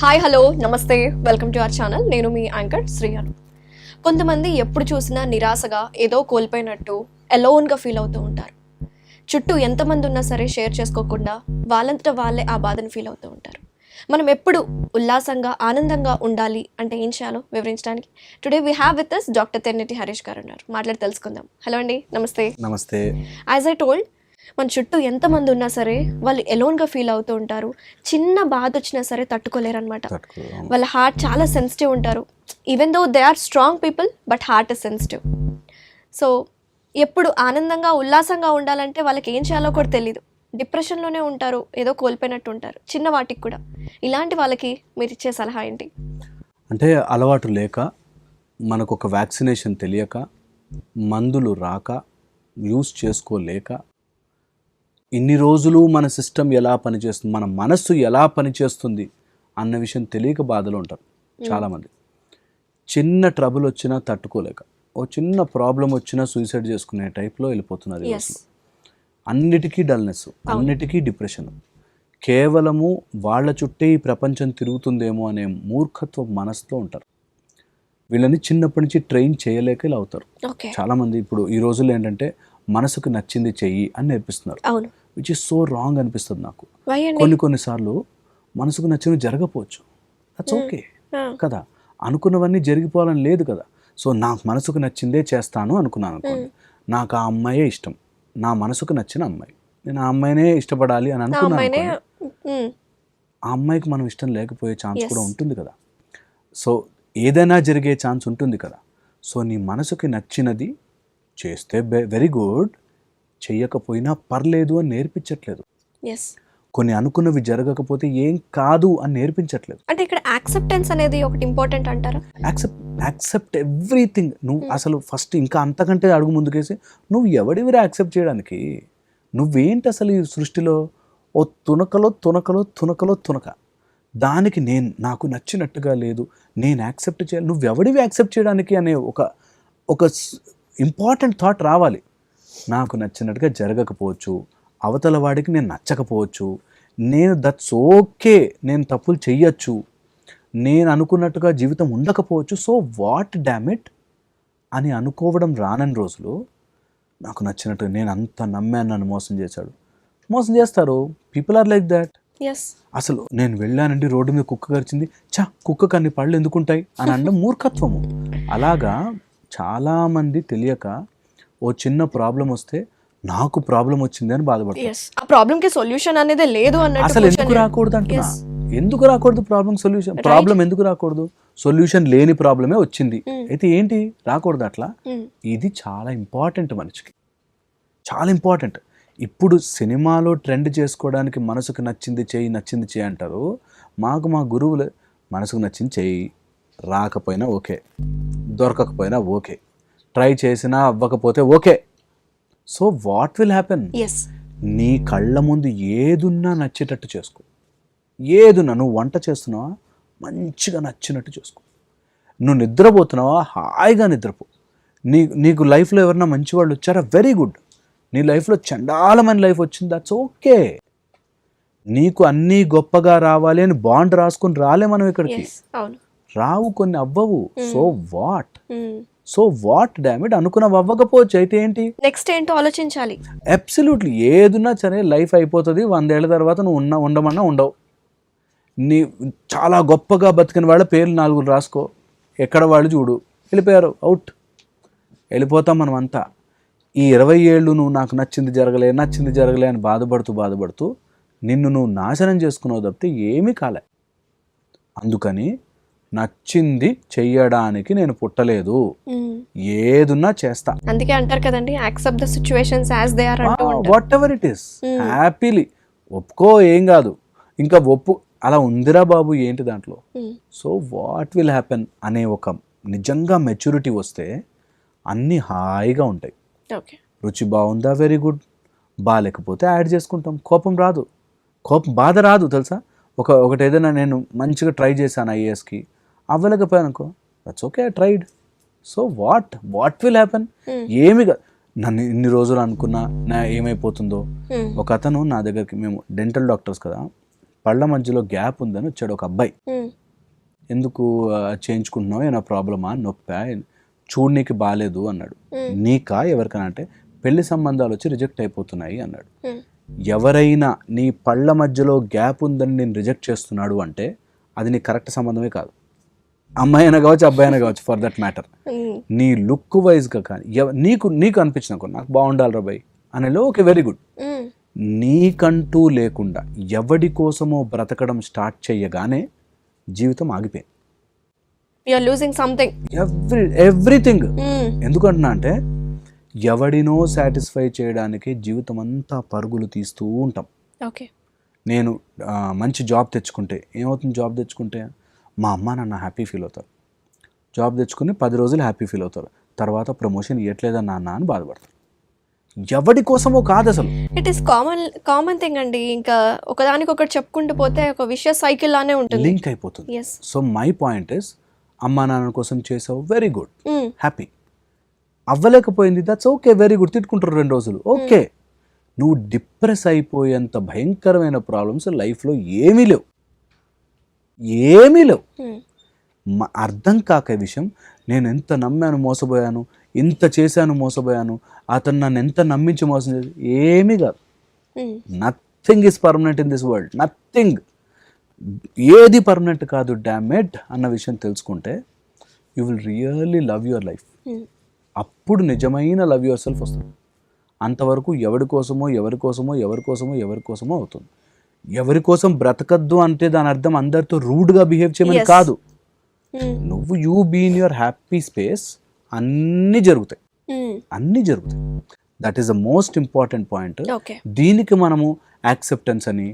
Hi hello నమస్తే welcome to our channel. నేను మీ anchor శ్రీయాను. కొంతమంది ఎప్పుడు చూసినా నిరాశగా ఏదో కోల్పోయినట్టు అలోన్గా ఫీల్ అవుతూ ఉంటారు. చుట్టూ ఎంతమంది ఉన్నా సరే షేర్ చేసుకోకుండా వాళ్ళంతటా వాళ్ళే ఆ బాధను ఫీల్ అవుతూ ఉంటారు. మనం ఎప్పుడు ఉల్లాసంగా ఆనందంగా ఉండాలి అంటే ఏం చేయాలో వివరించడానికి today we have with us doctor Tenneti Harish garu ఉన్నారు. మాట్లాడి తెలుసుకుందాం. హలో అండి, నమస్తే. నమస్తే. యాజ్ ఐ టోల్డ్, మన చుట్టూ ఎంతమంది ఉన్నా సరే వాళ్ళు ఎలోన్గా ఫీల్ అవుతూ ఉంటారు. చిన్న బాధ వచ్చినా సరే తట్టుకోలేరు అనమాట. వాళ్ళ హార్ట్ చాలా సెన్సిటివ్ ఉంటారు. Even though they are strong people, but heart is sensitive. So ఎప్పుడు ఆనందంగా ఉల్లాసంగా ఉండాలంటే వాళ్ళకి ఏం చేయాలో కూడా తెలియదు. డిప్రెషన్లోనే ఉంటారు, ఏదో కోల్పోయినట్టు ఉంటారు చిన్న వాటికి కూడా. ఇలాంటి వాళ్ళకి మీరు ఇచ్చే సలహా ఏంటి? అంటే అలవాటు లేక, మనకు ఒక వ్యాక్సినేషన్ తెలియక, మందులు రాక, యూస్ చేసుకోలేక, ఇన్ని రోజులు మన సిస్టమ్ ఎలా పనిచేస్తుంది, మన మనస్సు ఎలా పనిచేస్తుంది అన్న విషయం తెలియక బాధలో ఉంటారు చాలామంది. చిన్న ట్రబుల్ వచ్చినా తట్టుకోలేక, ఓ చిన్న ప్రాబ్లం వచ్చినా సూసైడ్ చేసుకునే టైప్లో వెళ్ళిపోతున్నారు ఈ రోజులో. అన్నిటికీ డల్నెస్, అన్నిటికీ డిప్రెషన్. కేవలము వాళ్ళ చుట్టే ఈ ప్రపంచం తిరుగుతుందేమో అనే మూర్ఖత్వ మనసుతో ఉంటారు. వీళ్ళని చిన్నప్పటి నుంచి ట్రైన్ చేయలేక ఇలా అవుతారు చాలామంది. ఇప్పుడు ఈ రోజుల్లో ఏంటంటే మనసుకు నచ్చింది చెయ్యి అని నేర్పిస్తున్నారు, విచ్ ఇస్ సో రాంగ్ అనిపిస్తుంది నాకు. కొన్నిసార్లు మనసుకు నచ్చినవి జరగకపోవచ్చు, దట్స్ ఓకే కదా. అనుకున్నవన్నీ జరిగిపోవాలని లేదు కదా. సో నాకు మనసుకు నచ్చిందే చేస్తాను అనుకున్నాను అనుకోండి, నాకు ఆ అమ్మాయే ఇష్టం, నా మనసుకు నచ్చిన అమ్మాయి, నేను ఆ అమ్మాయినే ఇష్టపడాలి అని అనుకున్నాను. ఆ అమ్మాయికి మనం ఇష్టం లేకపోయే ఛాన్స్ కూడా ఉంటుంది కదా. సో ఏదైనా జరిగే ఛాన్స్ ఉంటుంది కదా. సో నీ మనసుకి నచ్చినది చేస్తే వెరీ గుడ్, చెయ్యకపోయినా పర్లేదు అని నేర్పించట్లేదు. కొన్ని అనుకున్నవి జరగకపోతే ఏం కాదు అని నేర్పించట్లేదు. అంటే ఇక్కడ యాక్సెప్టెన్స్ అనేది ఒకటి ఇంపార్టెంట్ అంటారా? Accept everything. నువ్వు అసలు ఫస్ట్ ఇంకా అంతకంటే అడుగు ముందుకేసి, నువ్వు ఎవడివిరా యాక్సెప్ట్ చేయడానికి? నువ్వేంటి అసలు ఈ సృష్టిలో? ఓ తునకలో తునకలో తునకలో తునక. దానికి నాకు నచ్చినట్టుగా లేదు, నేను యాక్సెప్ట్ చేయాలి. నువ్వెవడివి యాక్సెప్ట్ చేయడానికి అనే ఒక ఇంపార్టెంట్ థాట్ రావాలి. నాకు నచ్చినట్టుగా జరగకపోవచ్చు, అవతల వాడికి నేను నచ్చకపోవచ్చు, దట్స్ ఓకే, నేను తప్పులు చెయ్యొచ్చు, నేను అనుకున్నట్టుగా జీవితం ఉండకపోవచ్చు. సో వాట్ డామిట్ అని అనుకోవడం రానని రోజులు. నాకు నచ్చినట్టు నేను అంత నమ్మాను, నన్ను మోసం చేస్తారు. People are like that. అసలు నేను వెళ్ళానండి, రోడ్డు మీద కుక్క కరిచింది, కుక్కకు అన్ని పళ్ళు ఎందుకుంటాయి అని అనడం మూర్ఖత్వము. అలాగా చాలామంది తెలియక ఓ చిన్న ప్రాబ్లం వస్తే నాకు ప్రాబ్లం వచ్చింది అని బాధపడతారు. ఆ ప్రాబ్లంకి సొల్యూషన్ అనేది లేదు అన్నట్టు. అసలు ఎందుకు రాకూడదు అంటున్నా, ఎందుకు రాకూడదు ప్రాబ్లం సొల్యూషన్? ప్రాబ్లం ఎందుకు రాకూడదు? సొల్యూషన్ లేని ప్రాబ్లమే వచ్చింది, అయితే ఏంటి రాకూడదు అట్లా? ఇది చాలా ఇంపార్టెంట్, మనిషికి చాలా ఇంపార్టెంట్. ఇప్పుడు సినిమాలో ట్రెండ్ చేసుకోవడానికి మనసుకు నచ్చింది చెయ్యి అంటారు. మా గురువులు మనసుకు నచ్చింది చెయ్యి, రాకపోయినా ఓకే, దొరకకపోయినా ఓకే, ట్రై చేసినా అవ్వకపోతే okay. So what will happen? నీ కళ్ళ ముందు ఏదున్నా నచ్చేటట్టు చేసుకో. ఏదున్నా, నువ్వు వంట చేస్తున్నావా మంచిగా నచ్చినట్టు చేసుకో. నువ్వు నిద్రపోతున్నావా హాయిగా నిద్రపో. నీకు లైఫ్లో ఎవరన్నా మంచి వాళ్ళు వచ్చారా, వెరీ గుడ్. నీ లైఫ్లో చండాలమైన లైఫ్ వచ్చింది, దట్స్ ఓకే. నీకు అన్నీ గొప్పగా రావాలి అని బాండ్ రాసుకొని రాలే మనం ఇక్కడికి, రావు, కొన్ని అవ్వవు. సో వాట్ డామిట్, అనుకున్నవి అవ్వకపోవచ్చు, అయితే ఏంటి, నెక్స్ట్ ఏంటో ఆలోచించాలి. అబ్సల్యూట్లీ. ఏదున్నా సరే లైఫ్ అయిపోతుంది, 100 ఏళ్ల తర్వాత నువ్వు ఉండమన్నా ఉండవు. నీ చాలా గొప్పగా బతికిన వాళ్ళ పేర్లు 4 రాసుకో, ఎక్కడ వాళ్ళు చూడు, వెళ్ళిపోయారు, అవుట్, వెళ్ళిపోతాం మనం అంతా. ఈ 20 ఏళ్ళు నువ్వు నాకు నచ్చింది జరగలే అని బాధపడుతూ నిన్ను నువ్వు నాశనం చేసుకున్నావు తప్పితే ఏమీ కాలే. అందుకని నచ్చింది చెయ్యడానికి నేను పుట్టలేదు, ఏదున్నా చేస్తా. అందుకే అంటారు కదండి, accept the situations as they are. Whatever it is, happily ఒప్పుకో, ఏం కాదు. ఇంకా అలా ఉందిరా బాబు, ఏంటి దాంట్లో. సో వాట్ విల్ హ్యాపెన్ అనే ఒక నిజంగా మెచ్యూరిటీ వస్తే అన్నీ హాయిగా ఉంటాయి. రుచి బాగుందా, వెరీ గుడ్. బాగాలేకపోతే యాడ్ చేసుకుంటాం. బాధ రాదు తెలుసా. ఒకటి ఏదైనా నేను మంచిగా ట్రై చేశాను ఐఏఎస్కి, అవ్వలేకపోయాను అనుకో, that's okay, I tried. So what will happen? ఏమి నన్ను ఇన్ని రోజులు అనుకున్నా ఏమైపోతుందో. ఒక అతను నా దగ్గరికి, మేము డెంటల్ డాక్టర్స్ కదా, పళ్ళ మధ్యలో గ్యాప్ ఉందని వచ్చాడు ఒక అబ్బాయి. ఉమ్, ఎందుకు చేయించుకుంటున్నావు, ఏమైనా ప్రాబ్లమా, నొప్పా, చూడనీకి బాగాలేదు అన్నాడు. నీకా ఎవరికైనా అంటే పెళ్లి సంబంధాలు వచ్చి రిజెక్ట్ అయిపోతున్నాయి అన్నాడు. ఉమ్, ఎవరైనా నీ పళ్ళ మధ్యలో గ్యాప్ ఉందని నేను రిజెక్ట్ చేస్తున్నాడు అంటే అది నీ కరెక్ట్ సంబంధమే కాదు. అమ్మాయి అయినా కావచ్చు, అబ్బాయి అయినా కావచ్చు, ఫర్ దట్ మ్యాటర్. ఉమ్, నీ లుక్ వైజ్గా కానీ నీకు అనిపించిన నాకు బాగుండాలి రా బాయ్ అనేలో ఓకే, వెరీ గుడ్. ఉమ్, నీకంటూ లేకుండా ఎవడి కోసమో బ్రతకడం స్టార్ట్ చేయగానే జీవితం ఆగిపోయింది. You are losing something. Everything. ఎందుకంటున్నా అంటే ఎవడినో సాటిస్ఫై చేయడానికి జీవితం అంతా పరుగులు తీస్తూ ఉంటాం. ఓకే. నేను మంచి జాబ్ తెచ్చుకుంటే ఏమవుతుంది, జాబ్ తెచ్చుకుంటే మా అమ్మ నాన్న హ్యాపీ ఫీల్ అవుతారు. జాబ్ తెచ్చుకుని 10 రోజులు హ్యాపీ ఫీల్ అవుతారు. తర్వాత ప్రమోషన్ ఇవ్వట్లేదా నాన్న అని బాధపడతారు. ఎవడి కోసమో కాదు అసలు. ఇట్ ఈస్ కామన్ థింగ్ అండి. ఇంకా ఒకదానికొకటి చెప్పుకుంటూ పోతే ఒక విషయ సైకిల్ లానే ఉంటుంది, లింక్ అయిపోతుంది. Yes. So my point is, అమ్మా నాన్న కోసం చేసావు, వెరీ గుడ్, హ్యాపీ. అవ్వలేకపోయింది, దట్స్ ఓకే, వెరీ గుడ్, తిట్టుకుంటారు 2 రోజులు, ఓకే. నువ్వు డిప్రెస్ అయిపోయేంత భయంకరమైన ప్రాబ్లమ్స్ లైఫ్లో ఏమీ లేవు. అర్థం కాక విషయం, నేను ఎంత నమ్మాను మోసపోయాను, ఇంత చేశాను మోసపోయాను, అతను నన్ను ఎంత నమ్మించి మోసం చేసి, ఏమీ కాదు. Nothing is permanent in this world, nothing. ఏది పర్మనెంట్ కాదు, డామెట్ అన్న విషయం తెలుసుకుంటే you will really love your life. అప్పుడు నిజమైన లవ్ యువర్ సెల్ఫ్ వస్తుంది. అంతవరకు ఎవరి కోసమో అవుతుంది. ఎవరి కోసం బ్రతకద్దు అంటే దాని అర్థం అందరితో రూడ్గా బిహేవ్ చేయమని కాదు. నువ్వు you be in your happy space, అన్నీ జరుగుతాయి. That is the most important point. దీనికి మనము యాక్సెప్టెన్స్ అని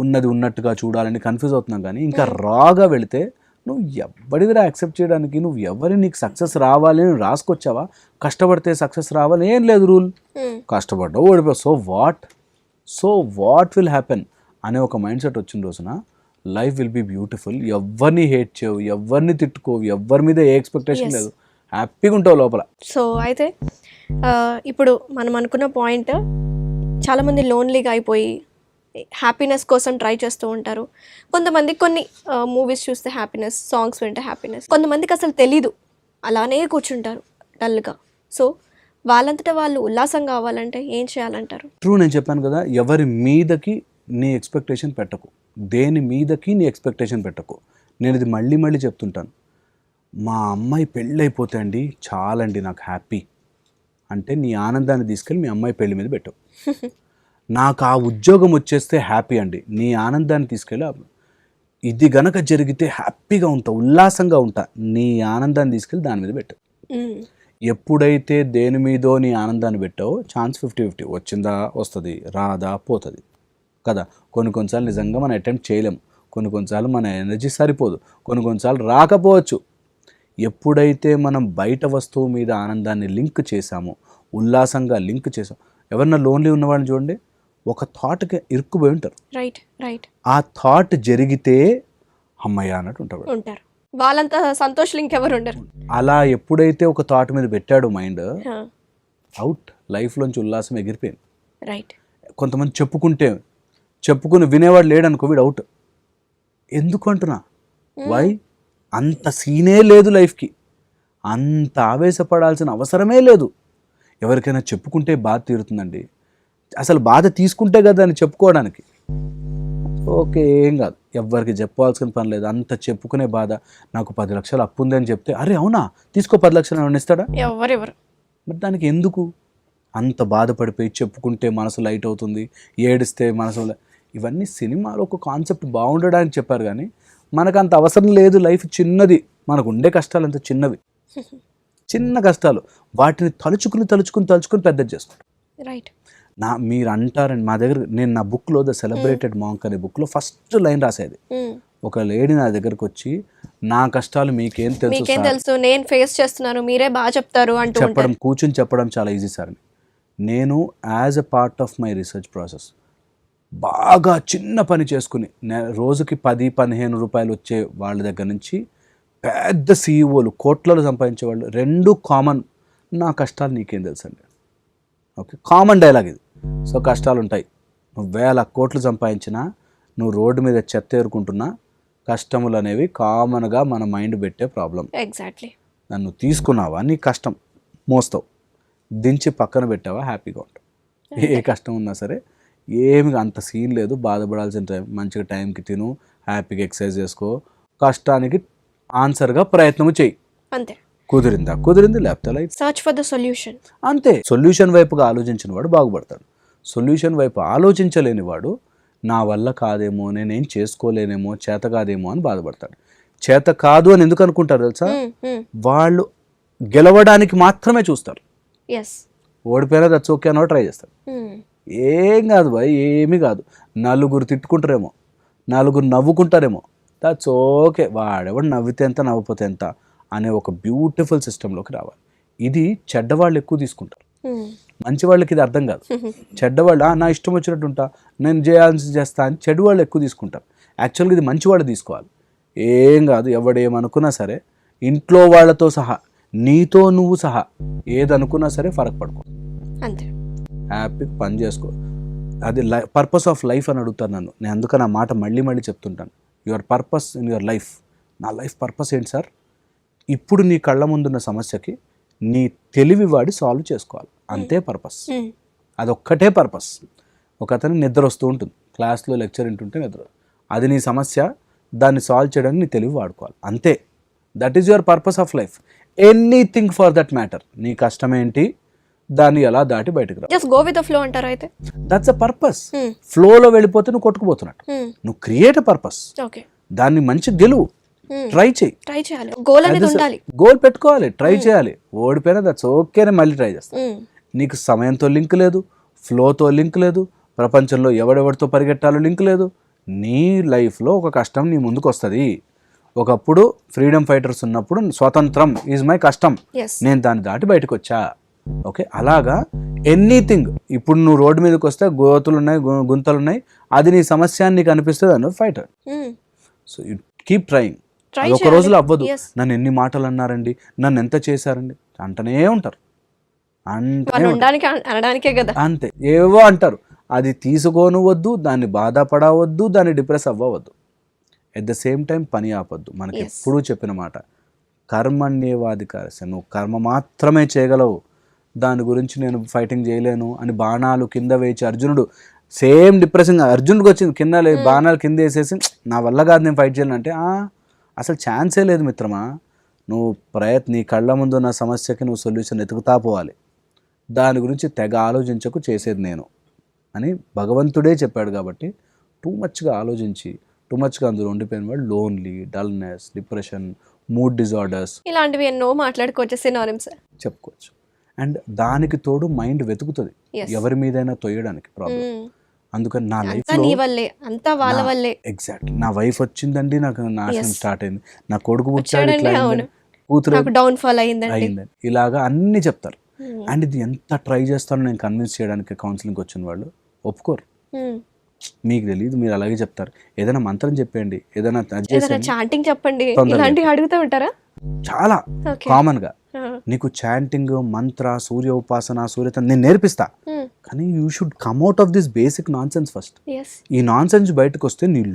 ఉన్నది ఉన్నట్టుగా చూడాలని కన్ఫ్యూజ్ అవుతున్నాం. కానీ ఇంకా రాగా వెళితే నువ్వు ఎవరిదిరా యాక్సెప్ట్ చేయడానికి, నువ్వు ఎవరి నీకు సక్సెస్ రావాలి అని రాసుకొచ్చావా, కష్టపడితే సక్సెస్ రావాలి ఏం లేదు రూల్. కష్టపడ్డావు, ఓడిపోయావు, సో వాట్ విల్ హ్యాపెన్ అనే ఒక మైండ్ సెట్ వచ్చిన రోజున లైఫ్ విల్ బీ బ్యూటిఫుల్. ఎవరిని హేట్ చేయవు, ఎవరిని తిట్టుకోవు, ఎవరి మీద ఏ ఎక్స్పెక్టేషన్ లేదు, హ్యాపీగా ఉంటావు లోపల. సో అయితే ఇప్పుడు మనం అనుకున్న పాయింట్, చాలామంది లోన్లీగా అయిపోయి హ్యాపీనెస్ కోసం ట్రై చేస్తూ ఉంటారు. కొంతమంది కొన్ని మూవీస్ చూస్తే హ్యాపీనెస్, సాంగ్స్ వింటే హ్యాపీనెస్. కొంతమందికి అసలు తెలీదు, అలానే కూర్చుంటారు డల్గా. సో వాళ్ళంతటా వాళ్ళు ఉల్లాసం కావాలంటే ఏం చేయాలంటారు? ట్రూ, నేను చెప్పాను కదా, ఎవరి మీదకి నీ ఎక్స్పెక్టేషన్ పెట్టకు, దేని మీదకి నీ ఎక్స్పెక్టేషన్ పెట్టకు. నేను ఇది మళ్ళీ చెప్తుంటాను. మా అమ్మాయి పెళ్ళి అయిపోతే అండి చాలండి నాకు హ్యాపీ అంటే, నీ ఆనందాన్ని తీసుకెళ్ళి మీ అమ్మాయి పెళ్లి మీద పెట్టు. నాకు ఆ ఉద్యోగం వచ్చేస్తే హ్యాపీ అండి, నీ ఆనందాన్ని తీసుకెళ్ళి ఇది గనక జరిగితే హ్యాపీగా ఉంటా, ఉల్లాసంగా ఉంటా, నీ ఆనందాన్ని తీసుకెళ్ళి దాని మీద పెట్టు. ఎప్పుడైతే దేని మీదో నీ ఆనందాన్ని పెట్టావో ఛాన్స్ 50-50, వచ్చిందా వస్తుంది, రాదా పోతుంది కదా. కొన్నిసార్లు నిజంగా మనం అటెంప్ట్ చేయలేము, కొన్నిసార్లు మన ఎనర్జీ సరిపోదు, కొన్నిసార్లు రాకపోవచ్చు. ఎప్పుడైతే మనం బయట వస్తువు మీద ఆనందాన్ని లింక్ చేసామో, ఉల్లాసంగా లింక్ చేసాం. ఎవరన్నా లోన్లీ ఉన్నవాళ్ళని చూడండి, ఒక థాట్కి ఇరుక్కుపోయి ఉంటారు. రైట్. ఆ థాట్ జరిగితే అమ్మయ్య అన్నట్టు ఉంటారు. వాళ్ళంతా సంతోషాలు ఇంకెవరు ఉండరు. అలా ఎప్పుడైతే ఒక థాట్ మీద పెట్టాడో మైండ్, అవుట్, లైఫ్లోంచి ఉల్లాసం ఎగిరిపోయింది. రైట్. కొంతమంది చెప్పుకుని వినేవాడు లేడనుకో, వీడు అవుట్. ఎందుకు అంటున్నా, వై? అంత సీనే లేదు లైఫ్కి, అంత ఆవేశపడాల్సిన అవసరమే లేదు. ఎవరికైనా చెప్పుకుంటే బాధ తీరుతుందండి. అసలు బాధ తీసుకుంటే కదా అని చెప్పుకోవడానికి. ఓకే, ఏం కాదు, ఎవరికి చెప్పుకోవాల్సిన పని లేదు. అంత చెప్పుకునే బాధ, నాకు 10 లక్షలు అప్పు ఉంది అని చెప్తే, అరే అవునా తీసుకో 10 లక్షలు అని ఇస్తాడా? ఎవరెవరు. మరి దానికి ఎందుకు అంత బాధపడిపోయి చెప్పుకుంటే మనసు లైట్ అవుతుంది, ఏడిస్తే మనసు. ఇవన్నీ సినిమాలో ఒక కాన్సెప్ట్ బాగుండడానికి చెప్పారు, కానీ మనకు అంత అవసరం లేదు. లైఫ్ చిన్నది, మనకు ఉండే కష్టాలు అంత చిన్నవి, చిన్న కష్టాలు. వాటిని తలుచుకుని పెద్దది చేసుకుంటాం. రైట్. మీరు అంటారండి, మా దగ్గర నేను నా బుక్లో ద సెలబ్రేటెడ్ మాంక్ అనే బుక్లో ఫస్ట్ లైన్ రాసేది. ఒక లేడీ నా దగ్గరకు వచ్చి, నా కష్టాలు మీకేం తెలుసు, నేను ఫేస్ చేస్తున్నాను, మీరే బాగా చెప్తారు అంటూ కూర్చొని చెప్పడం చాలా ఈజీ సార్. నేను as a part of my research process బాగా చిన్న పని చేసుకుని రోజుకి 10-15 రూపాయలు వచ్చే వాళ్ళ దగ్గర నుంచి పెద్ద సీఈఓలు కోట్లలో సంపాదించే వాళ్ళు, 2 కామన్, నా కష్టాలు నీకేం తెలుసండి. ఓకే, కామన్ డైలాగ్ ఇది. సో కష్టాలు ఉంటాయి, నువ్వు 1000 కోట్లు సంపాదించినా నువ్వు రోడ్డు మీద చెత్త ఏరుకుంటున్నా కష్టములు అనేవి కామన్గా మన మైండ్ పెట్టే ప్రాబ్లం. ఎగ్జాక్ట్లీ. నన్ను తీసుకున్నావా నీ కష్టం మోస్తావు, దించి పక్కన పెట్టావా హ్యాపీగా ఉంటావు. ఏ కష్టం ఉన్నా సరే ఏమి అంత సీన్ లేదు, బాధపడాల్సిన టైం, మంచిగా టైంకి తిను, హ్యాపీగా ఎక్సర్సైజ్ చేసుకో, కష్టానికి ఆన్సర్గా ప్రయత్నం చేయి. అంతే. కుదిరింది లేకపోతే life search for the solution. అంతే. సొల్యూషన్ వైపుగా ఆలోచించిన వాడు బాగుపడతాడు. సొల్యూషన్ వైపు ఆలోచించలేని వాడు నా వల్ల కాదేమో, నేనేం చేసుకోలేనేమో, చేత కాదేమో అని బాధపడతాడు. చేత కాదు అని ఎందుకు అనుకుంటారు తెలుసా? వాళ్ళు గెలవడానికి మాత్రమే చూస్తారు. ఓడిపోయినా దట్స్ ఓకే అనో ట్రై చేస్తారు. ఏం కాదు బాయ్, ఏమీ కాదు. నలుగురు తిట్టుకుంటారేమో, నలుగురు నవ్వుకుంటారేమో, దట్స్ ఓకే, వాడెవడు నవ్వితే ఎంత నవ్వుపోతే ఎంత అనే ఒక బ్యూటిఫుల్ సిస్టంలోకి రావాలి. ఇది చెడ్డవాళ్ళు ఎక్కువ తీసుకుంటారు, మంచి వాళ్ళకి ఇది అర్థం కాదు. చెడ్డవాళ్ళు నా ఇష్టం వచ్చినట్టు ఉంటా, నేను చేయాల్సి చేస్తా అని చెడు వాళ్ళు ఎక్కువ తీసుకుంటారు. యాక్చువల్గా ఇది మంచి వాళ్ళు తీసుకోవాలి. ఏం కాదు, ఎవడేమనుకున్నా సరే, ఇంట్లో వాళ్ళతో సహా, నీతో నువ్వు సహా ఏదనుకున్నా సరే ఫరక్ పడుకో, అంతే, హ్యాపీగా పని చేసుకో. అది పర్పస్ ఆఫ్ లైఫ్ అని అడుగుతాను నన్ను. నేను అందుకని ఆ మాట మళ్ళీ చెప్తుంటాను. Your purpose in your life. నా లైఫ్ పర్పస్ ఏంటి సార్? ఇప్పుడు నీ కళ్ళ ముందున్న సమస్యకి నీ తెలివి వాడి సాల్వ్ చేసుకోవాలి, అంతే పర్పస్. అదొక్కటే పర్పస్. ఒక అతను నిద్ర వస్తూ ఉంటుంది, క్లాస్లో లెక్చర్ వింటుంటే నిద్ర, అది నీ సమస్య, దాన్ని సాల్వ్ చేయడానికి నీ తెలివి వాడుకోవాలి, అంతే. That is your purpose of life. Anything for that matter. నీ కష్టం ఏంటి, దాన్ని ఎలా దాటి బయటకు రా. Just go with the flow అంటారా అయితే? That's a purpose. ఫ్లోలో వెళ్ళిపోతే నువ్వు కొట్టుకుపోతున్నట్టు. నువ్వు క్రియేట్ అ పర్పస్, దాన్ని మంచి గెలువు, ట్రై చేయాలి. గోల్ పెట్టుకోవాలి, ట్రై చేయాలి. ఓడిపోయినా దట్స్ ఓకే అని మళ్ళీ ట్రై చేస్తా. నీకు సమయంతో లింక్ లేదు, ఫ్లోతో లింక్ లేదు, ప్రపంచంలో ఎవడెవడితో పరిగెట్టాలో లింక్ లేదు. నీ లైఫ్లో ఒక కష్టం నీ ముందుకు వస్తుంది. ఒకప్పుడు ఫ్రీడమ్ ఫైటర్స్ ఉన్నప్పుడు స్వతంత్రం ఈజ్ మై కష్టం, నేను దాన్ని దాటి బయటకు వచ్చా. ఓకే, అలాగా ఎనీథింగ్. ఇప్పుడు నువ్వు రోడ్డు మీదకి వస్తే గోతులు ఉన్నాయి, గుంతలు ఉన్నాయి, అది నీ సమస్య అని నీకు అనిపిస్తుంది అన్న fighter. So you keep trying. అది ఒక రోజులో అవ్వదు. నన్ను ఎన్ని మాటలు అన్నారండి, నన్ను ఎంత చేశారండి అంటనే ఉంటారు, అంతే, ఏవో అంటారు. అది తీసుకోనవద్దు, దాన్ని బాధపడవద్దు, దాన్ని డిప్రెస్ అవ్వవద్దు. ఎట్ ద సేమ్ టైం పని ఆపొద్దు. మనకి ఎప్పుడూ చెప్పిన మాట, కర్మణ్యేవాధికారస్య, నువ్వు కర్మ మాత్రమే చేయగలవు, దాని గురించి నేను ఫైటింగ్ చేయలేను అని బాణాలు కింద వేచి అర్జునుడు సేమ్ డిప్రెసింగ్ అర్జునుడికి వచ్చింది. కింద బాణాలు కింద వేసేసి నా వల్ల కాదు నేను ఫైట్ చేయను అంటే అసలు ఛాన్సే లేదు మిత్రమా. నువ్వు నీ కళ్ళ ముందు ఉన్న సమస్యకి నువ్వు సొల్యూషన్ ఎతుకుతా పోవాలి. దాని గురించి తెగ ఆలోచించకు, చేసేది నేను అని భగవంతుడే చెప్పాడు. కాబట్టి టూ మచ్గా ఆలోచించి టూ మచ్గా అందులో ఉండిపోయిన వాళ్ళు lonely, dullness, depression, mood disorders, ఇలాంటివి ఎన్నో మాట్లాడుకోవచ్చు, సినానిమ్స్ చెప్పుకోవచ్చు. అండ్ దానికి తోడు మైండ్ వెతుకుతుంది ఎవరి మీదైనా తొయ్యడానికి ప్రాబ్లం. అందుకని నా లైఫ్ ఎగ్జాక్ట్లీ నా వైఫ్ వచ్చిందండి, నాకు నాశనం స్టార్ట్ అయింది, నా కొడుకు పుట్టాడు, కూతురు డౌన్ఫాల్ అయిందండి, ఇలాగా అన్ని చెప్తారు. అండ్ ఇది ఎంత ట్రై చేస్తానో నేను కన్విన్స్ చేయడానికి కౌన్సిలింగ్ వచ్చిన వాళ్ళు ఒప్పుకోరు. మీకు తెలియదు, మీరు అలాగే చెప్తారు. ఏదైనా మంత్రం చెప్పండి, ఏదైనా చాంటింగ్ చెప్పండి, ఇలాంటివి అడుగుతూ ఉంటారా? చాలా కామన్ గా నీకు చాంటింగ్, మంత్ర, సూర్య ఉపాసన, సూర్యత నేను నేర్పిస్తా, కానీ you should come out of this basic non sense first. ఈ నాన్ సెన్స్ బయటకు వస్తే నీ